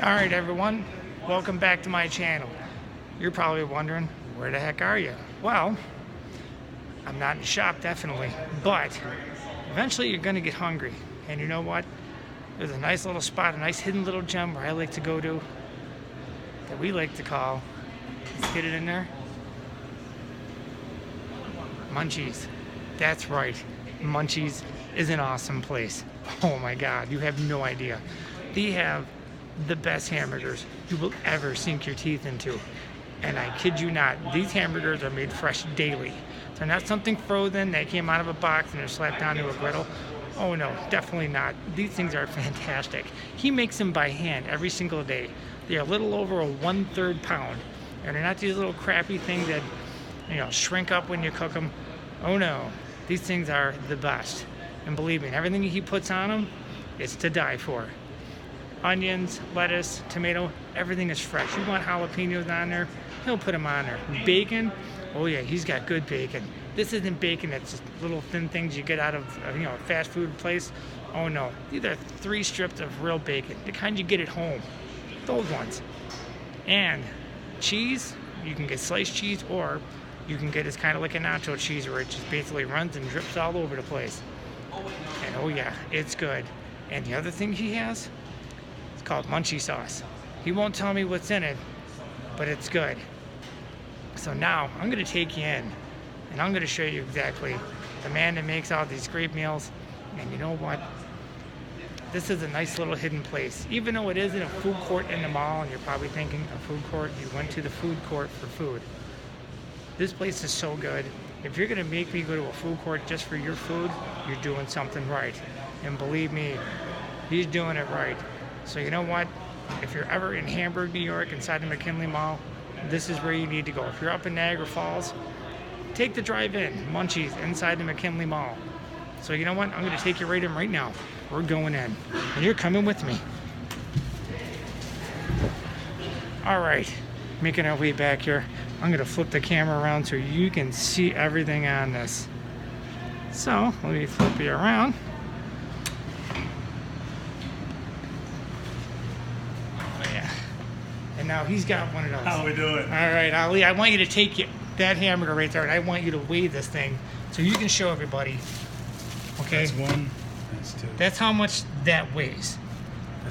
Alright everyone, welcome back to my channel. You're probably wondering, where the heck are you? Well, I'm not in the shop definitely, but eventually you're going to get hungry. And you know what? There's a nice little spot, a nice hidden little gem where I like to go to, that we like to call, let's get it in there, Munchies. That's right, Munchies is an awesome place. Oh my god, you have no idea. They have the best hamburgers you will ever sink your teeth into. And I kid you not, these hamburgers are made fresh daily. They're not something frozen that came out of a box and they're slapped onto a griddle. Oh no, definitely not. These things are fantastic. He makes them by hand every single day. They are a little over a 1/3 pound. And they're not these little crappy things that, you know, shrink up when you cook them. Oh no, these things are the best. And believe me, everything he puts on them is to die for. Onions, lettuce, tomato, everything is fresh. You want jalapenos on there, he'll put them on there. Bacon, oh yeah, he's got good bacon. This isn't bacon that's just little thin things you get out of a fast food place. Oh no, these are 3 strips of real bacon, the kind you get at home. Those ones. And cheese, you can get sliced cheese, or you can get it's kind of like a nacho cheese where it just basically runs and drips all over the place. And oh yeah, it's good. And the other thing he has, it's called munchie sauce. He won't tell me what's in it, but it's good. So now I'm going to take you in and I'm going to show you exactly the man that makes all these great meals. And you know what? This is a nice little hidden place. Even though it isn't a food court in the mall, and you're probably thinking a food court, you went to the food court for food. This place is so good. If you're going to make me go to a food court just for your food, you're doing something right. And believe me, he's doing it right. So you know what? If you're ever in Hamburg, New York, inside the McKinley Mall, this is where you need to go. If you're up in Niagara Falls, take the drive-in, Munchies, inside the McKinley Mall. So you know what? I'm going to take you right in right now. We're going in. And you're coming with me. Alright, making our way back here. I'm going to flip the camera around so you can see everything on this. So, let me flip you around. Oh yeah. And now he's got one of those. How we doing? Alright, Ali, I want you to take that hamburger right there, and I want you to weigh this thing so you can show everybody. Okay? That's one. That's two. That's how much that weighs.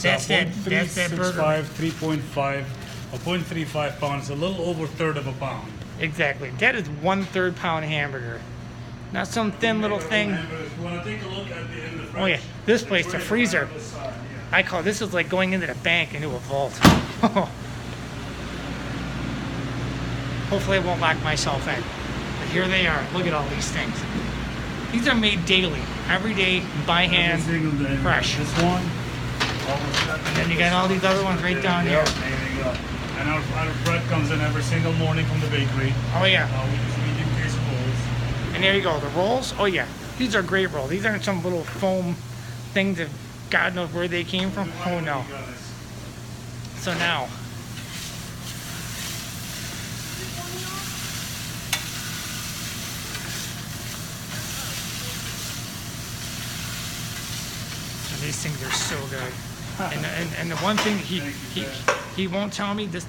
That's that burger. 3.5, a 0.35 pounds, a little over 1/3 of a pound. Exactly. That is 1/3 pound hamburger. Not some thin little thing. You want to take a look at the Oh yeah, this place, the freezer. I call this is like going into the bank into a vault. Hopefully I won't lock myself in. But here they are. Look at all these things. These are made daily, every day, by hand, fresh. This one. And then you got all these other ones right down here. There you go. And our bread comes in every single morning from the bakery. Oh yeah. We use medium case rolls. And there you go, the rolls. Oh yeah, these are great rolls. These aren't some little foam things that God knows where they came from. Oh no. So now, these things are so good. And the one thing he won't tell me, this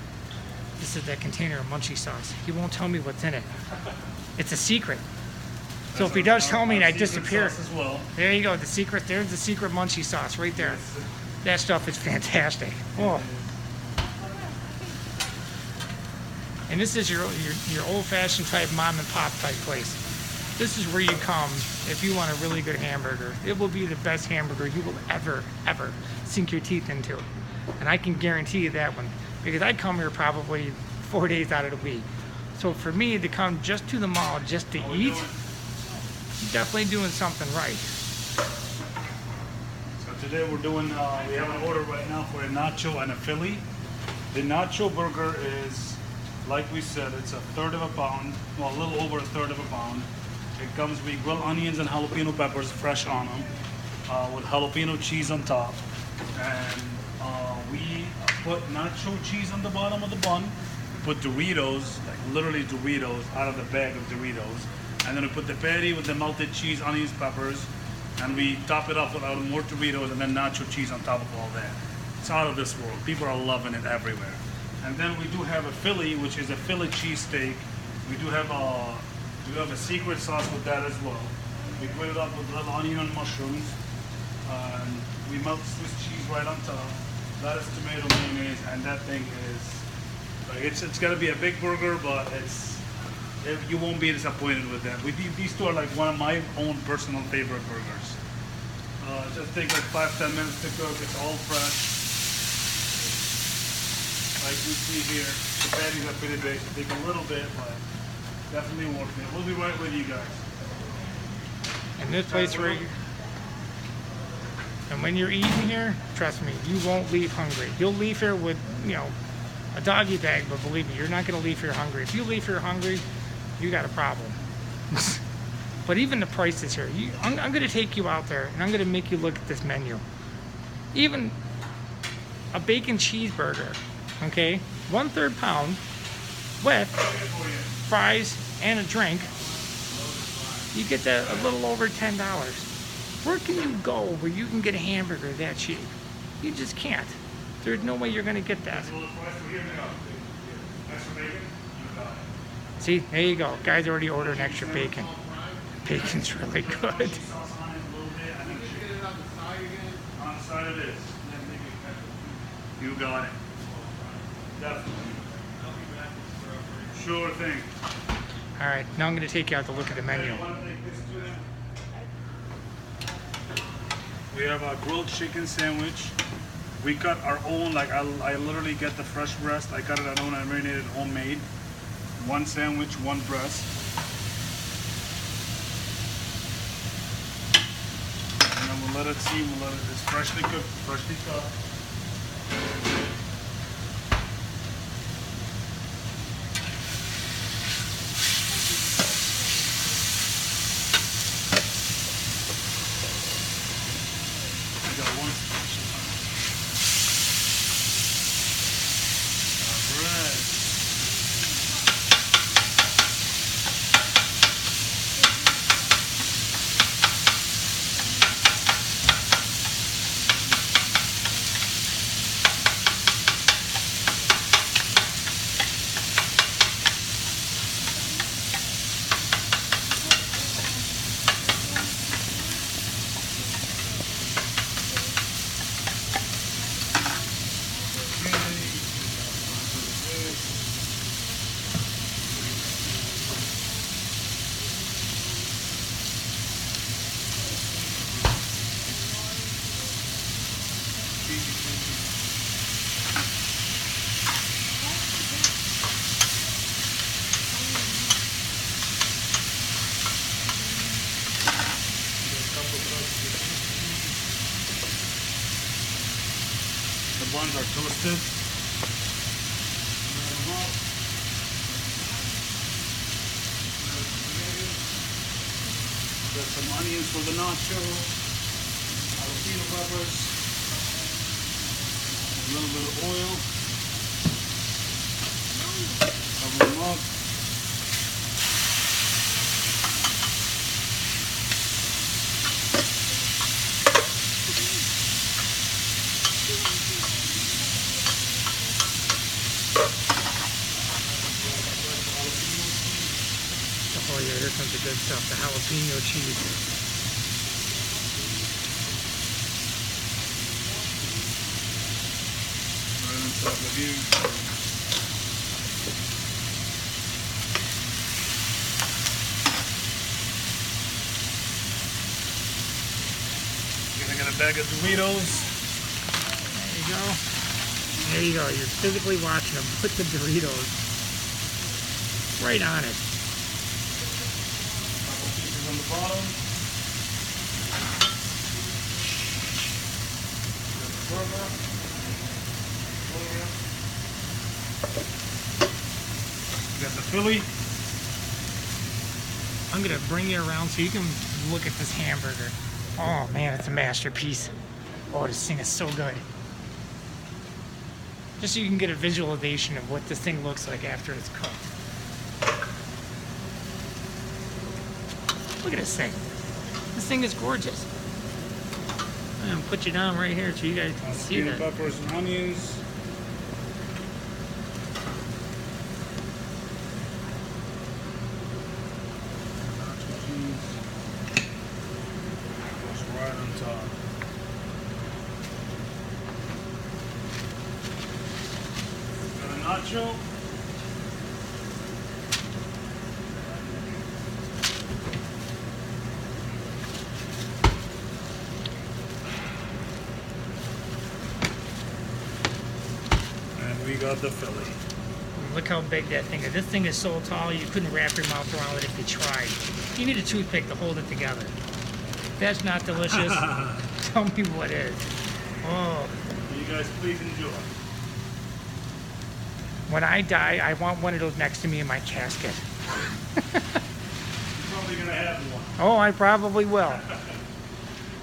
is that container of munchie sauce. He won't tell me what's in it. It's a secret. So if he does tell me and I disappear, As well. there you go, the secret, there's the secret munchie sauce right there. That stuff is fantastic. Oh. And this is your old-fashioned type mom and pop type place. This is where you come if you want a really good hamburger. It will be the best hamburger you will ever sink your teeth into. And I can guarantee you that one, because I come here probably 4 days out of the week. So for me to come just to the mall just to eat, you're definitely doing something right. So today we're doing, we have an order right now for a nacho and a Philly. The nacho burger is, like we said, it's 1/3 of a pound, well, a little over 1/3 of a pound. It comes with grilled onions and jalapeno peppers fresh on them, with jalapeno cheese on top. And we put nacho cheese on the bottom of the bun, put Doritos, like literally Doritos, out of the bag of Doritos. And then we put the patty with the melted cheese, onions, peppers, and we top it off with more Doritos and then nacho cheese on top of all that. It's out of this world. People are loving it everywhere. And then we do have a Philly, which is a Philly cheesesteak. We do have a secret sauce with that as well. We put it up with little onion and mushrooms. And we melt Swiss cheese right on top. Lettuce, tomato, mayonnaise, and that thing is like it's gonna be a big burger, but you won't be disappointed with that. These two are like one of my own personal favorite burgers. Just take like 5-10 minutes to cook. It's all fresh. Like you see here, the patties are pretty big. They take a little bit, but definitely worth it. We'll be right with you guys. And this place right here. And when you're eating here, trust me, you won't leave hungry. You'll leave here with, a doggy bag, but believe me, you're not going to leave here hungry. If you leave here hungry, you got a problem. But even the prices here, I'm going to take you out there, and I'm going to make you look at this menu. Even a bacon cheeseburger, okay, 1/3 pound with fries and a drink, you get that a little over $10. Where can you go where you can get a hamburger that cheap? You just can't. There's no way you're going to get that. See, there you go. Guys already ordered an extra bacon. Bacon's really good. On the side it is. You got it. Definitely. Sure thing. All right, now I'm going to take you out to look at the menu. We have a grilled chicken sandwich. We cut our own, like I literally get the fresh breast. I cut it at own, I marinated homemade. One sandwich, one breast. And then we'll let it see, it's freshly cooked, freshly cut. The buns are toasted. Got some onions for the nacho, jalapeno peppers, a little bit of oil, cover them up. Oh yeah, here comes the good stuff, the jalapeno cheese. Right on top of you. Gonna get a bag of Doritos. There you go. There you go. You're physically watching them put the Doritos right on it. Couple pieces on the bottom. Got the burger. You got the Philly. I'm gonna bring you around so you can look at this hamburger. Oh man, it's a masterpiece. Oh, this thing is so good. Just so you can get a visualization of what this thing looks like after it's cooked. Look at this thing. This thing is gorgeous. I'm gonna put you down right here so you guys can see Peanut that. peppers and onions. Nacho cheese. Goes right on top. Got a nacho. And we got the Philly. Look how big that thing is. This thing is so tall you couldn't wrap your mouth around it if you tried. You need a toothpick to hold it together. That's not delicious. Tell me what is. Oh, You guys please enjoy. when I die, I want one of those next to me in my casket. You're probably gonna have one. Oh, I probably will.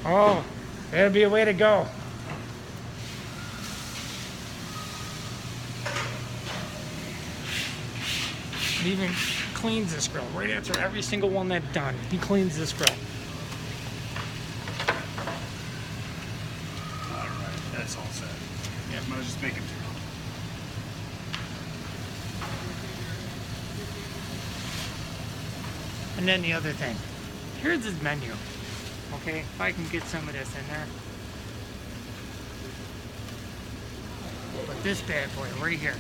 Oh, that'll be a way to go. He even cleans this grill right after every single one that's done. He cleans this grill. All right, that's all set. Yeah, I'm gonna just make it through. And then the other thing, here's his menu. Okay, if I can get some of this in there. But this bad boy right here,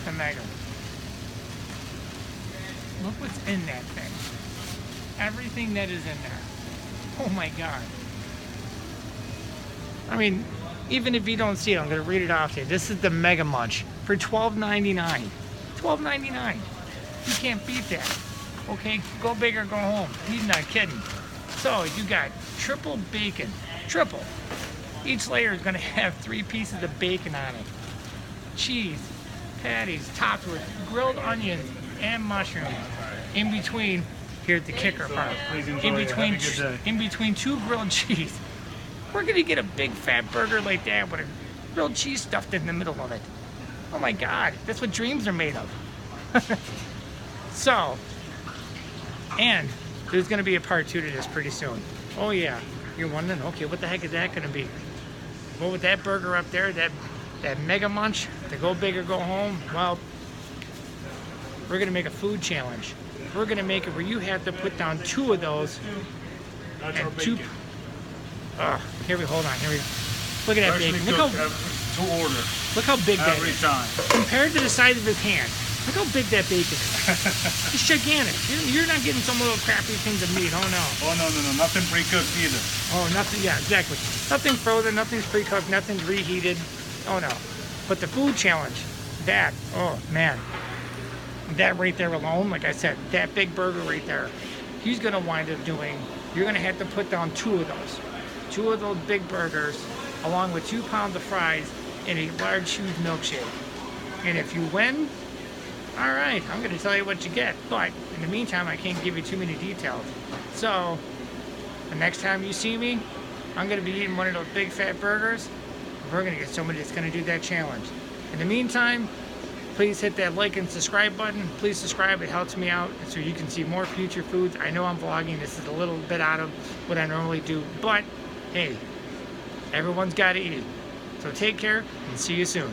the mega. Look what's in that thing. Everything that is in there. Oh my God. I mean, even if you don't see it, I'm gonna read it off to you. This is the Mega Munch for $12.99. $12.99. You can't beat that. Okay, go big or go home. He's not kidding. So you got triple bacon, triple. Each layer is gonna have 3 pieces of bacon on it. Cheese, patties, topped with grilled onions and mushrooms. In between, here's the kicker part. Please enjoy In it. between, Have a good day. in between 2 grilled cheese. We're gonna get a big fat burger like that with a grilled cheese stuffed in the middle of it. Oh my God, that's what dreams are made of. So, and there's gonna be a part 2 to this pretty soon. Oh yeah, you're wondering, okay, what the heck is that gonna be? Well, with that burger up there, that Mega Munch, to go big or go home, well, we're gonna make a food challenge. We're gonna make it where you have to put down 2 of those That's our and 2. bacon. Here we hold on. Here we go. Look at that Freshly bacon. cooked Look to order how big that every is. time. Compared to the size of his hand. Look how big that bacon is. It's gigantic. You're not getting some little crappy things of meat. Oh no. Oh no, nothing pre-cooked either. Oh, nothing. Yeah, exactly. Nothing's frozen. Nothing's pre-cooked. Nothing's reheated. Oh no. But the food challenge, that. Oh man. That right there alone, like I said, that big burger right there, he's gonna wind up doing. You're gonna have to put down 2 of those. 2 of those big burgers, along with 2 pounds of fries and a large huge milkshake. And if you win, all right, I'm going to tell you what you get. But in the meantime, I can't give you too many details. So the next time you see me, I'm going to be eating one of those big fat burgers. We're going to get somebody that's going to do that challenge. In the meantime, please hit that like and subscribe button. Please subscribe. It helps me out so you can see more future foods. I know I'm vlogging. This is a little bit out of what I normally do. But hey, everyone's got to eat. So take care and see you soon.